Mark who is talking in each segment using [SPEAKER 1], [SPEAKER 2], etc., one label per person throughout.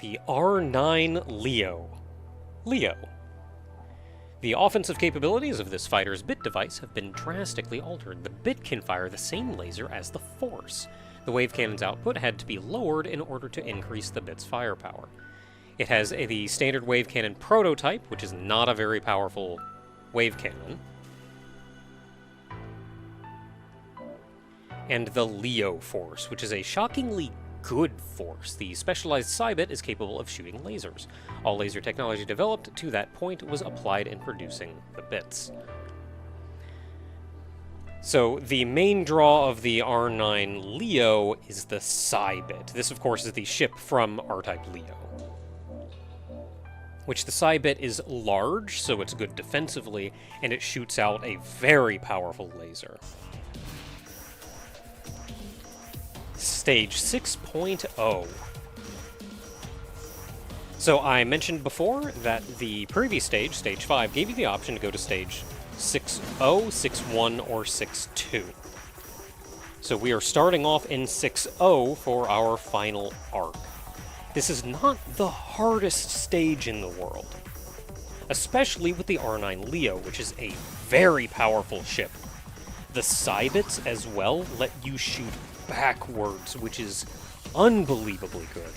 [SPEAKER 1] The R9 Leo. Leo. The offensive capabilities of this fighter's bit device have been drastically altered. The bit can fire the same laser as the Force. The wave cannon's output had to be lowered in order to increase the bit's firepower. It has the standard wave cannon prototype, which is not a very powerful wave cannon, and the Leo Force, which is a shockingly good force. The specialized Cybit is capable of shooting lasers. All laser technology developed to that point was applied in producing the bits. So the main draw of the R9 Leo is the Cybit. This, of course, is the ship from R-Type Leo, which the Cybit is large, so it's good defensively, and it shoots out a very powerful laser. Stage 6.0. So I mentioned before that the previous stage, Stage 5, gave you the option to go to Stage 6.0, 6.1, or 6.2. So we are starting off in 6.0 for our final arc. This is not the hardest stage in the world, especially with the R9 Leo, which is a very powerful ship. The Cybits as well let you shoot backwards, which is unbelievably good.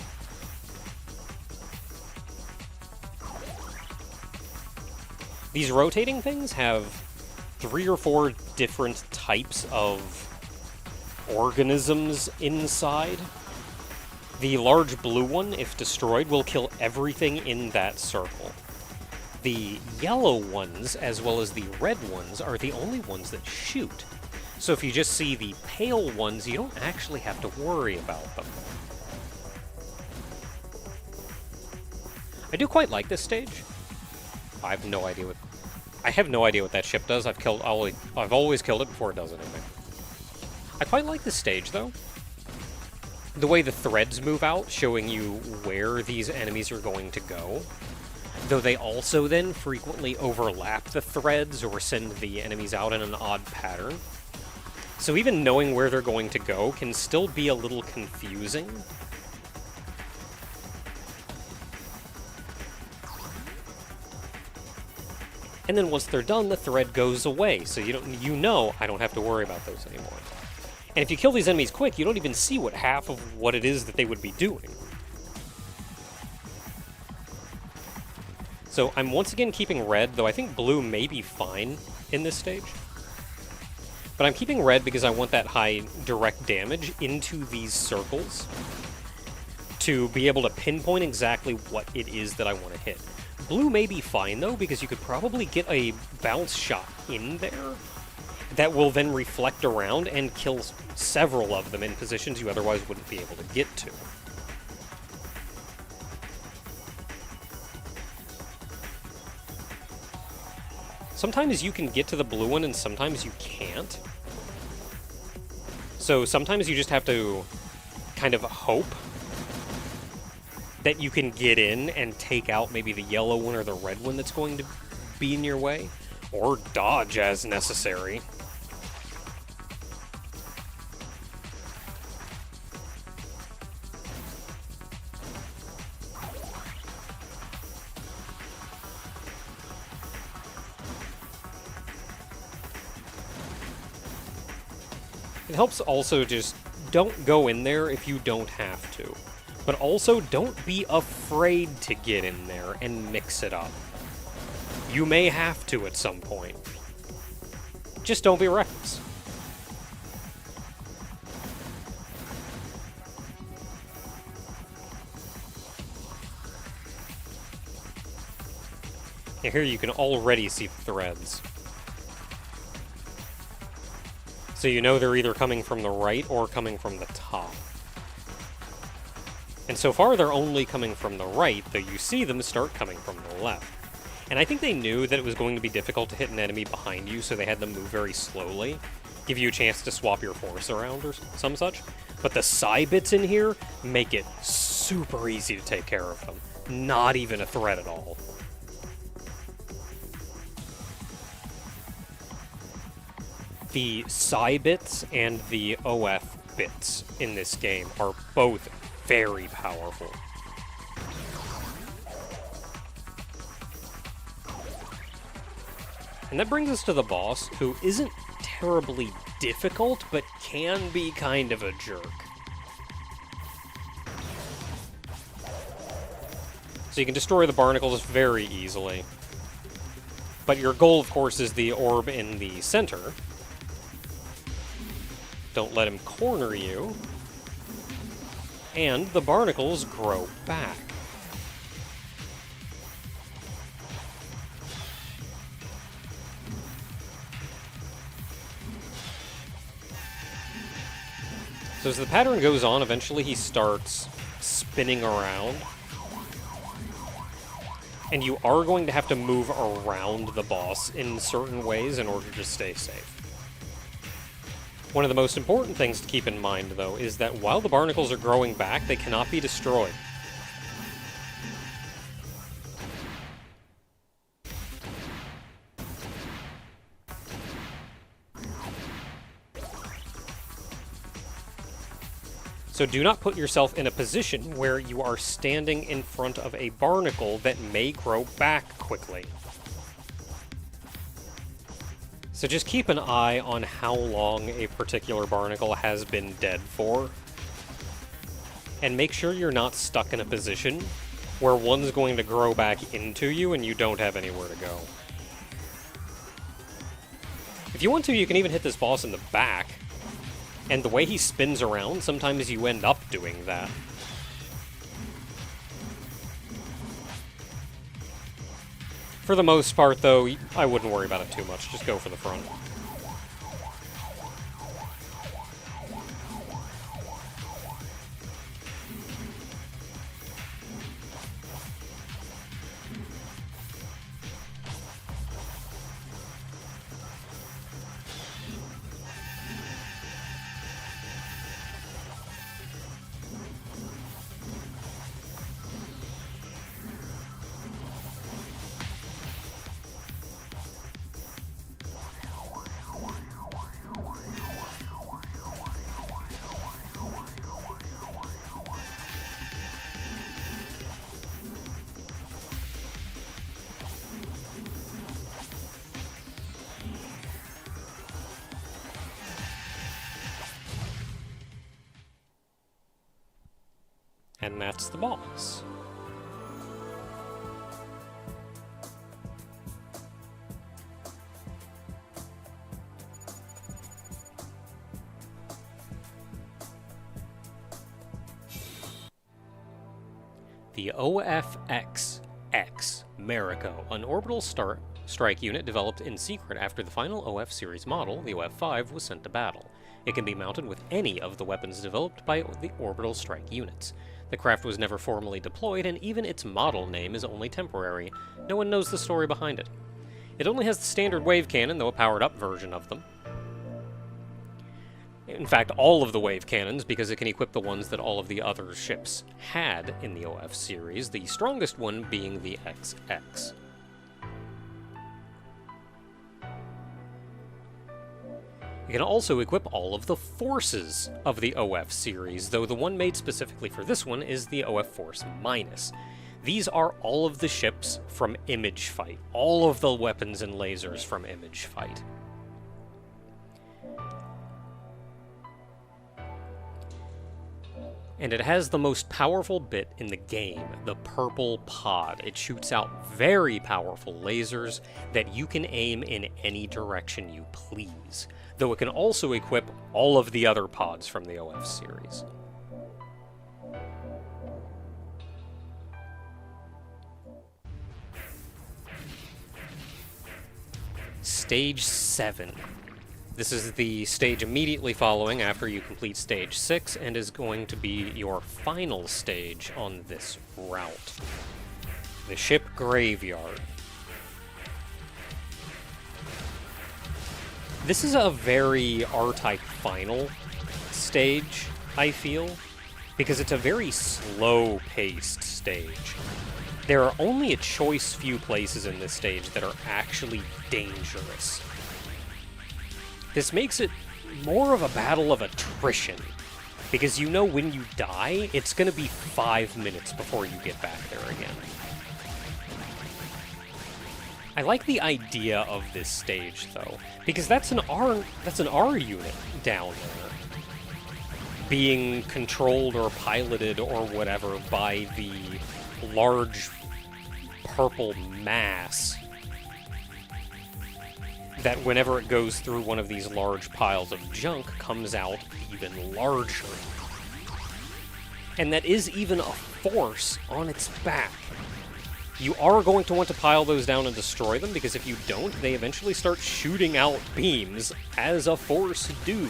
[SPEAKER 1] These rotating things have 3 or 4 different types of organisms inside. The large blue one, if destroyed, will kill everything in that circle. The yellow ones, as well as the red ones, are the only ones that shoot. So if you just see the pale ones, you don't actually have to worry about them. I do quite like this stage. I have no idea what that ship does. I've always killed it before it does anything. I quite like this stage, though. The way the threads move out, showing you where these enemies are going to go. Though they also then frequently overlap the threads or send the enemies out in an odd pattern. So even knowing where they're going to go can still be a little confusing. And then once they're done, the thread goes away, so you know I don't have to worry about those anymore. And if you kill these enemies quick, you don't even see what half of what it is that they would be doing. So I'm once again keeping red, though I think blue may be fine in this stage. But I'm keeping red because I want that high direct damage into these circles to be able to pinpoint exactly what it is that I want to hit. Blue may be fine, though, because you could probably get a bounce shot in there that will then reflect around and kill several of them in positions you otherwise wouldn't be able to get to. Sometimes you can get to the blue one, and sometimes you can't. So sometimes you just have to kind of hope that you can get in and take out maybe the yellow one or the red one that's going to be in your way, or dodge as necessary. It helps also just don't go in there if you don't have to. But also don't be afraid to get in there and mix it up. You may have to at some point. Just don't be reckless. And here you can already see the threads. So you know they're either coming from the right or coming from the top. And so far they're only coming from the right, though you see them start coming from the left. And I think they knew that it was going to be difficult to hit an enemy behind you, so they had them move very slowly, give you a chance to swap your force around or some such. But the Cybits in here make it super easy to take care of them. Not even a threat at all. The Cybits and the OF bits in this game are both very powerful. And that brings us to the boss, who isn't terribly difficult, but can be kind of a jerk. So you can destroy the barnacles very easily. But your goal, of course, is the orb in the center. Don't let him corner you. And the barnacles grow back. So as the pattern goes on, eventually he starts spinning around. And you are going to have to move around the boss in certain ways in order to stay safe. One of the most important things to keep in mind, though, is that while the barnacles are growing back, they cannot be destroyed. So do not put yourself in a position where you are standing in front of a barnacle that may grow back quickly. So just keep an eye on how long a particular barnacle has been dead for. And make sure you're not stuck in a position where one's going to grow back into you and you don't have anywhere to go. If you want to, you can even hit this boss in the back. And the way he spins around, sometimes you end up doing that. For the most part, though, I wouldn't worry about it too much. Just go for the front. And that's the boss. The OXX Maro, an orbital strike unit developed in secret after the final OF series model, the OF5, was sent to battle. It can be mounted with any of the weapons developed by the orbital strike units. The craft was never formally deployed, and even its model name is only temporary. No one knows the story behind it. It only has the standard wave cannon, though a powered-up version of them. In fact, all of the wave cannons, because it can equip the ones that all of the other ships had in the OF series, the strongest one being the XX. It can also equip all of the forces of the OF series, though the one made specifically for this one is the OF Force Minus. These are all of the ships from Image Fight, all of the weapons and lasers from Image Fight. And it has the most powerful bit in the game, the purple pod. It shoots out very powerful lasers that you can aim in any direction you please, though it can also equip all of the other pods from the OF series. Stage 7. This is the stage immediately following after you complete Stage 6, and is going to be your final stage on this route. The Ship Graveyard. This is a very R-Type final stage, I feel, because it's a very slow-paced stage. There are only a choice few places in this stage that are actually dangerous. This makes it more of a battle of attrition, because you know when you die, it's going to be 5 minutes before you get back there again. I like the idea of this stage, though, because that's an R unit down there, being controlled or piloted or whatever by the large purple mass that whenever it goes through one of these large piles of junk comes out even larger. And that is even a force on its back. You are going to want to pile those down and destroy them, because if you don't, they eventually start shooting out beams, as a force do. You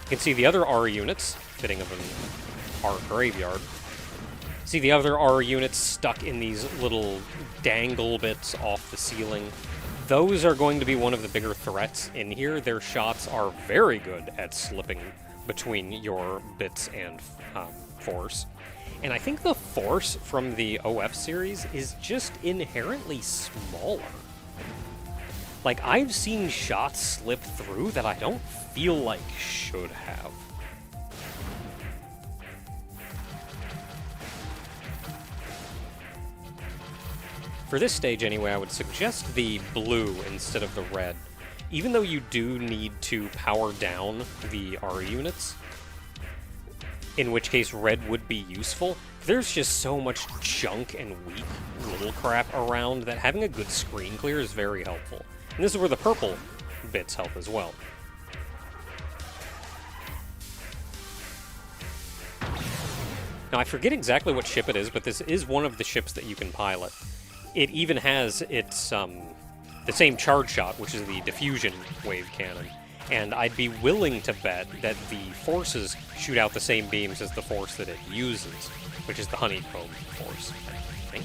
[SPEAKER 1] can see the other R units, fitting of an R graveyard. See the other R units stuck in these little dangle bits off the ceiling. Those are going to be one of the bigger threats in here. Their shots are very good at slipping between your bits and force. And I think the force from the OF series is just inherently smaller. Like, I've seen shots slip through that I don't feel like should have. For this stage, anyway, I would suggest the blue instead of the red. Even though you do need to power down the R units, in which case red would be useful, there's just so much junk and weak little crap around that having a good screen clear is very helpful. And this is where the purple bits help as well. Now, I forget exactly what ship it is, but this is one of the ships that you can pilot. It even has its, the same charge shot, which is the diffusion wave cannon. And I'd be willing to bet that the forces shoot out the same beams as the force that it uses, which is the honeycomb force, I think.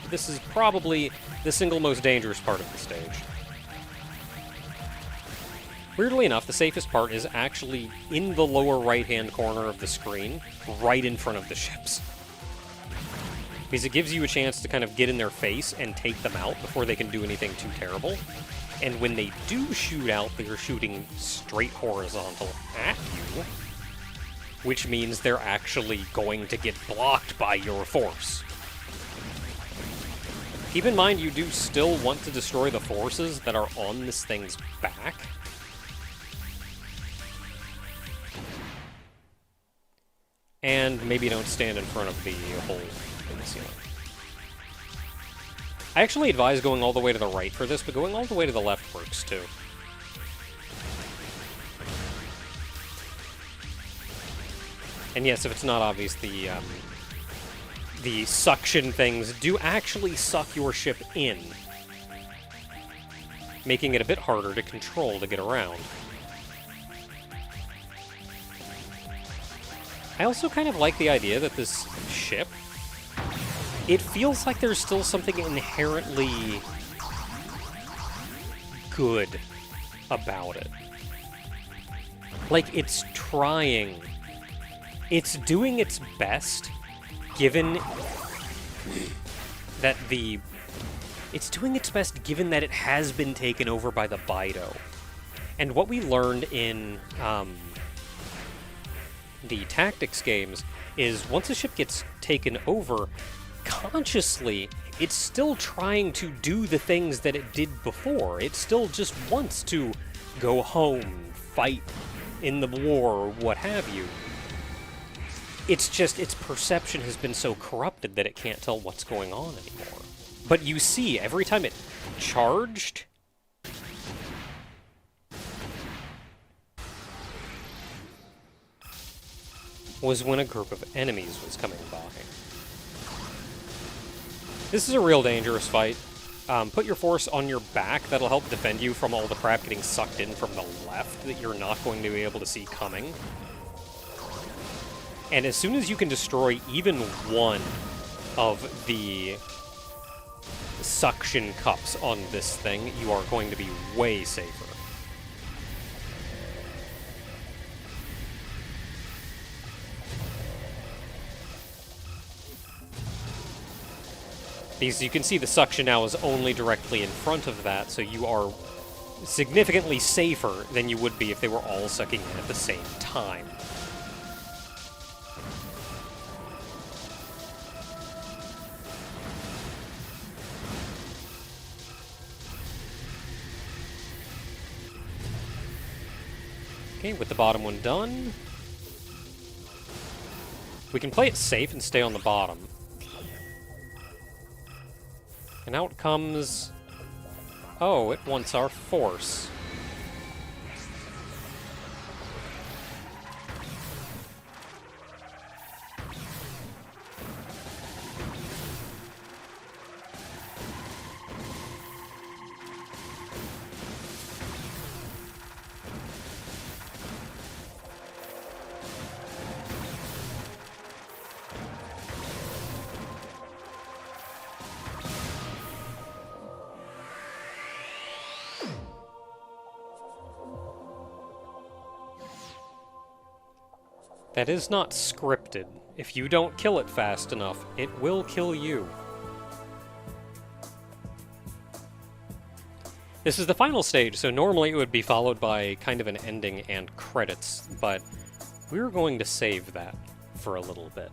[SPEAKER 1] This is probably the single most dangerous part of the stage. Weirdly enough, the safest part is actually in the lower right-hand corner of the screen, right in front of the ships. Because it gives you a chance to kind of get in their face and take them out before they can do anything too terrible. And when they do shoot out, they're shooting straight horizontal at you, which means they're actually going to get blocked by your force. Keep in mind, you do still want to destroy the forces that are on this thing's back. And maybe don't stand in front of the hole in the ceiling. I actually advise going all the way to the right for this, but going all the way to the left works too. And yes, if it's not obvious, the suction things do actually suck your ship in, making it a bit harder to control to get around. I also kind of like the idea that this ship, it feels like there's still something inherently good about it. Like, it's trying. It's doing its best, given that it's doing its best given that it has been taken over by the Bido. And what we learned in the tactics games is once a ship gets taken over, consciously, it's still trying to do the things that it did before. It still just wants to go home, fight in the war, or what have you. It's just its perception has been so corrupted that it can't tell what's going on anymore. But you see, every time it charged, was when a group of enemies was coming by. This is a real dangerous fight. Put your force on your back. That'll help defend you from all the crap getting sucked in from the left that you're not going to be able to see coming. And as soon as you can destroy even one of the suction cups on this thing, you are going to be way safer. Because you can see the suction now is only directly in front of that, so you are significantly safer than you would be if they were all sucking in at the same time. Okay, with the bottom one done, we can play it safe and stay on the bottom. And out comes... Oh, it wants our force. That is not scripted. If you don't kill it fast enough, it will kill you. This is the final stage, so normally it would be followed by kind of an ending and credits, but we're going to save that for a little bit.